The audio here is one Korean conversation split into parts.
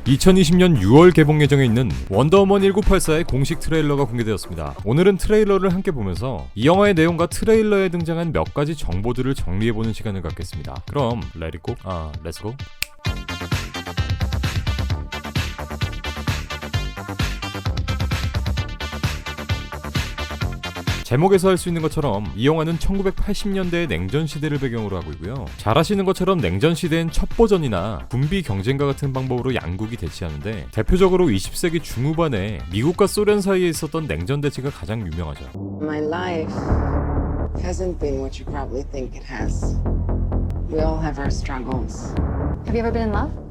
2020년 6월 개봉 예정에 있는 원더우먼 1984의 공식 트레일러가 공개되었습니다. 오늘은 트레일러를 함께 보면서 이 영화의 내용과 트레일러에 등장한 몇 가지 정보들을 정리해보는 시간을 갖겠습니다. 그럼 렛츠고. 제목에서 알 수 있는 것처럼 이 영화는 1980년대의 냉전 시대를 배경으로 하고 있고요. 잘 아시는 것처럼 냉전 시대엔 첩보전이나 군비 경쟁과 같은 방법으로 양국이 대치하는데 대표적으로 20세기 중후반에 미국과 소련 사이에 있었던 냉전 대치가 가장 유명하죠. My life hasn't been what you probably think it has. We all have our struggles. Have you ever been in love?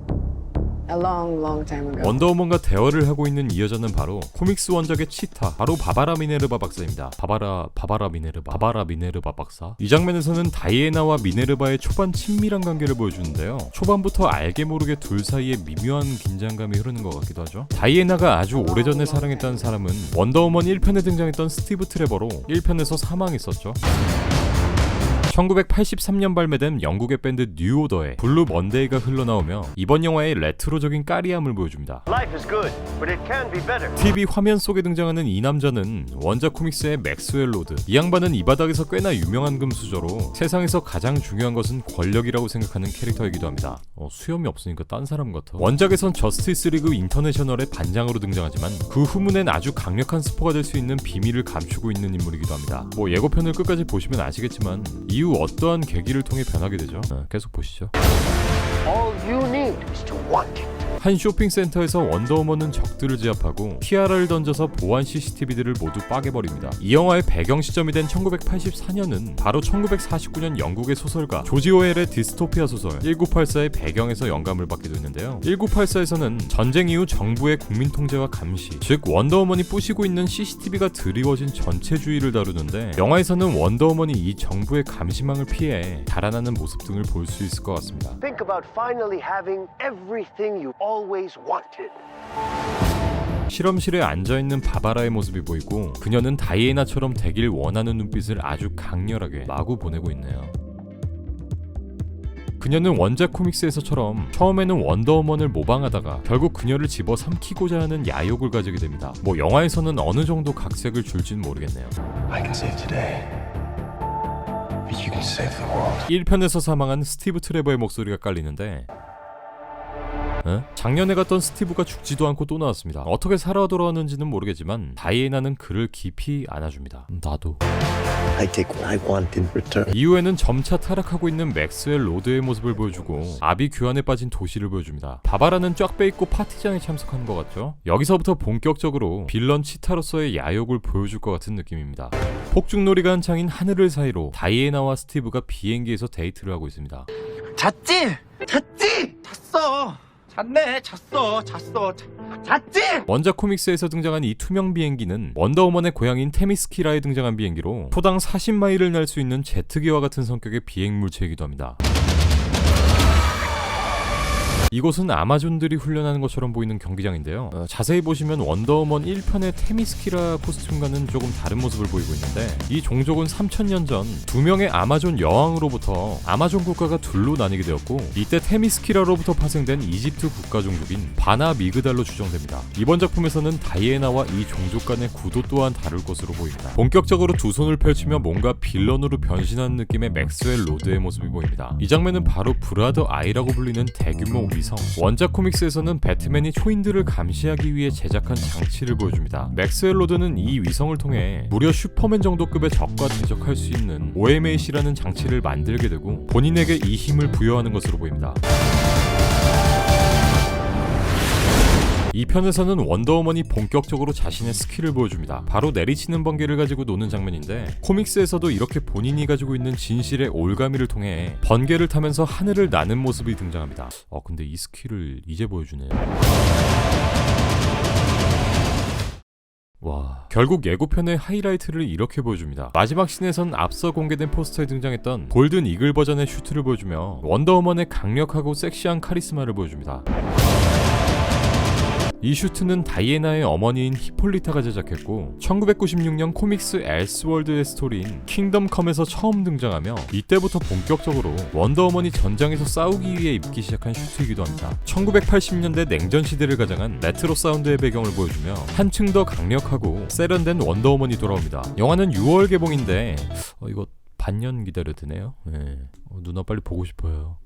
A long time ago. 원더우먼과 대화를 하고 있는 이 여자는 바로 코믹스 원작의 치타, 바로 바바라 미네르바 박사입니다. 바바라 미네르바 박사. 이 장면에서는 다이애나와 미네르바의 초반 친밀한 관계를 보여주는데요. 초반부터 알게 모르게 둘 사이에 미묘한 긴장감이 흐르는 것 같기도 하죠. 다이애나가 아주 오래전에 사랑했다는 사람은 원더우먼 1편에 등장했던 스티브 트레버로 1편에서 사망했었죠. 1983년 발매된 영국의 밴드 뉴오더의 블루 먼데이가 흘러나오며 이번 영화의 레트로적인 까리함을 보여줍니다. TV 화면 속에 등장하는 이 남자는 원작 코믹스의 맥스웰 로드. 이 양반은 이 바닥에서 꽤나 유명한 금수저로 세상에서 가장 중요한 것은 권력이라고 생각하는 캐릭터이기도 합니다. 수염이 없으니까 딴 사람 같아. 원작에선 저스티스 리그 인터내셔널의 반장으로 등장하지만 그 후문엔 아주 강력한 스포가 될 수 있는 비밀을 감추고 있는 인물이기도 합니다. 예고편을 끝까지 보시면 아시겠지만 이후 어떠한 계기를 통해 변하게 되죠. 계속 보시죠. 한 쇼핑센터에서 원더우먼은 적들을 제압하고 티아라를 던져서 보안 CCTV들을 모두 빠개버립니다. 이 영화의 배경 시점이 된 1984년은 바로 1949년 영국의 소설가 조지 오웰의 디스토피아 소설 1984의 배경에서 영감을 받기도 했는데요. 1984에서는 전쟁 이후 정부의 국민 통제와 감시, 즉 원더우먼이 부시고 있는 CCTV가 드리워진 전체주의를 다루는데 영화에서는 원더우먼이 이 정부의 감시망을 피해 달아나는 모습 등을 볼 수 있을 것 같습니다. Think about finally having everything you always wanted. 실험실에 앉아있는 바바라의 모습이 보이고 그녀는 다이애나처럼 되길 원하는 눈빛을 아주 강렬하게 마구 보내고 있네요. 그녀는 원작 코믹스에서처럼 처음에는 원더우먼을 모방하다가 결국 그녀를 집어삼키고자 하는 야욕을 가지게 됩니다. 영화에서는 어느 정도 각색을 줄진 모르겠네요. I can save today. But you can save the world. 1편에서 사망한 스티브 트레버의 목소리가 깔리는데 작년에 갔던 스티브가 죽지도 않고 또 나왔습니다. 어떻게 살아 돌아왔는지는 모르겠지만 다이애나는 그를 깊이 안아줍니다. 나도. I take what I want in return. 이후에는 점차 타락하고 있는 맥스웰 로드의 모습을 보여주고 아비 교환에 빠진 도시를 보여줍니다. 바바라는 쫙 빼입고 파티장에 참석하는 것 같죠? 여기서부터 본격적으로 빌런 치타로서의 야욕을 보여줄 것 같은 느낌입니다. 폭죽놀이가 한창인 하늘을 사이로 다이애나와 스티브가 비행기에서 데이트를 하고 있습니다. 잤지? 잤어. 잤지? 원작 코믹스에서 등장한 이 투명 비행기는 원더우먼의 고향인 테미스키라에 등장한 비행기로 초당 40마일을 날 수 있는 제트기와 같은 성격의 비행물체이기도 합니다. 이곳은 아마존들이 훈련하는 것처럼 보이는 경기장인데요. 자세히 보시면 원더우먼 1편의 테미스키라 코스튬과는 조금 다른 모습을 보이고 있는데 이 종족은 3000년 전 두 명의 아마존 여왕으로부터 아마존 국가가 둘로 나뉘게 되었고 이때 테미스키라로부터 파생된 이집트 국가 종족인 바나 미그달로 추정됩니다. 이번 작품에서는 다이애나와 이 종족 간의 구도 또한 다를 것으로 보입니다. 본격적으로 두 손을 펼치며 뭔가 빌런으로 변신하는 느낌의 맥스웰 로드의 모습이 보입니다. 이 장면은 바로 브라더 아이라고 불리는 대규모 위성. 원작 코믹스에서는 배트맨이 초인들을 감시하기 위해 제작한 장치를 보여줍니다. 맥스웰 로드는 이 위성을 통해 무려 슈퍼맨 정도급의 적과 대적할 수 있는 OMAC라는 장치를 만들게 되고 본인에게 이 힘을 부여하는 것으로 보입니다. 이 편에서는 원더우먼이 본격적으로 자신의 스킬을 보여줍니다. 바로 내리치는 번개를 가지고 노는 장면인데 코믹스에서도 이렇게 본인이 가지고 있는 진실의 올가미를 통해 번개를 타면서 하늘을 나는 모습이 등장합니다. 근데 이 스킬을 이제 보여주네요. 와, 결국 예고편의 하이라이트를 이렇게 보여줍니다. 마지막 씬에선 앞서 공개된 포스터에 등장했던 골든 이글 버전의 슈트를 보여주며 원더우먼의 강력하고 섹시한 카리스마를 보여줍니다. 이 슈트는 다이애나의 어머니인 히폴리타가 제작했고 1996년 코믹스 엘스월드의 스토리인 킹덤 컴에서 처음 등장하며 이때부터 본격적으로 원더우먼이 전장에서 싸우기 위해 입기 시작한 슈트이기도 합니다. 1980년대 냉전 시대를 가장한 레트로 사운드의 배경을 보여주며 한층 더 강력하고 세련된 원더우먼이 돌아옵니다. 영화는 6월 개봉인데 이거 반년 기다려야 되네요. 네. 누나 빨리 보고 싶어요.